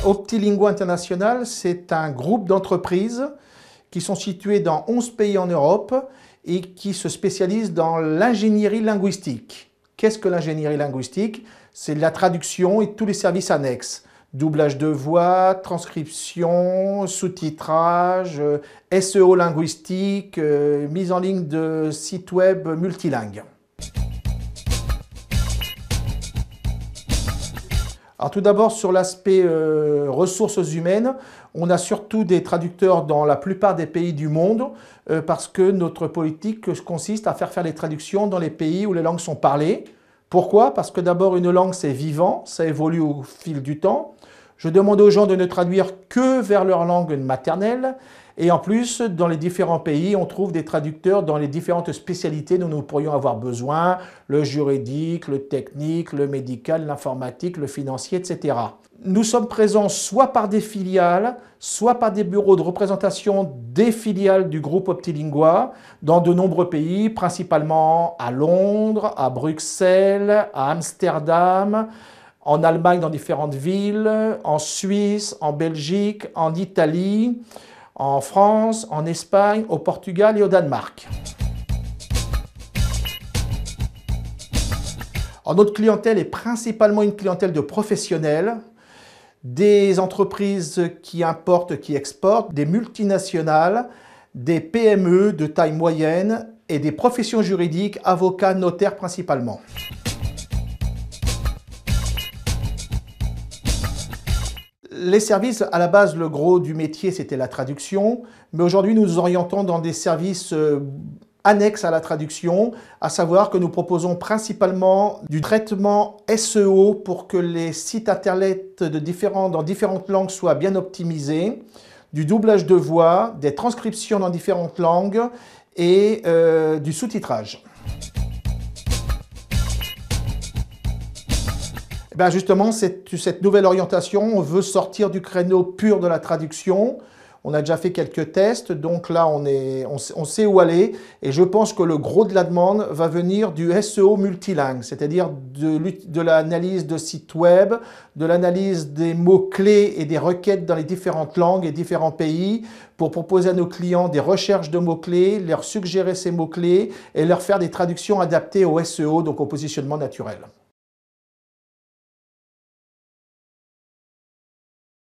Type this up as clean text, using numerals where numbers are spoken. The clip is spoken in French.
Optilingua International, c'est un groupe d'entreprises qui sont situées dans 11 pays en Europe et qui se spécialisent dans l'ingénierie linguistique. Qu'est-ce que l'ingénierie linguistique? C'est la traduction et tous les services annexes. Doublage de voix, transcription, sous-titrage, SEO linguistique, mise en ligne de sites web multilingues. Alors tout d'abord sur l'aspect ressources humaines, on a surtout des traducteurs dans la plupart des pays du monde parce que notre politique consiste à faire les traductions dans les pays où les langues sont parlées. Pourquoi? Parce que d'abord une langue c'est vivant, ça évolue au fil du temps. Je demande aux gens de ne traduire que vers leur langue maternelle. Et en plus, dans les différents pays, on trouve des traducteurs dans les différentes spécialités dont nous pourrions avoir besoin, le juridique, le technique, le médical, l'informatique, le financier, etc. Nous sommes présents soit par des filiales, soit par des bureaux de représentation des filiales du groupe Optilingua dans de nombreux pays, principalement à Londres, à Bruxelles, à Amsterdam, en Allemagne dans différentes villes, en Suisse, en Belgique, en Italie, en France, en Espagne, au Portugal et au Danemark. Alors, notre clientèle est principalement une clientèle de professionnels, des entreprises qui importent, qui exportent, des multinationales, des PME de taille moyenne et des professions juridiques, avocats, notaires principalement. Les services, à la base, le gros du métier, c'était la traduction. Mais aujourd'hui, nous nous orientons dans des services annexes à la traduction, à savoir que nous proposons principalement du traitement SEO pour que les sites internet dans différentes langues soient bien optimisés, du doublage de voix, des transcriptions dans différentes langues et du sous-titrage. Ben justement, cette nouvelle orientation, on veut sortir du créneau pur de la traduction. On a déjà fait quelques tests, donc là on sait où aller. Et je pense que le gros de la demande va venir du SEO multilingue, c'est-à-dire de l'analyse de sites web, de l'analyse des mots-clés et des requêtes dans les différentes langues et différents pays pour proposer à nos clients des recherches de mots-clés, leur suggérer ces mots-clés et leur faire des traductions adaptées au SEO, donc au positionnement naturel.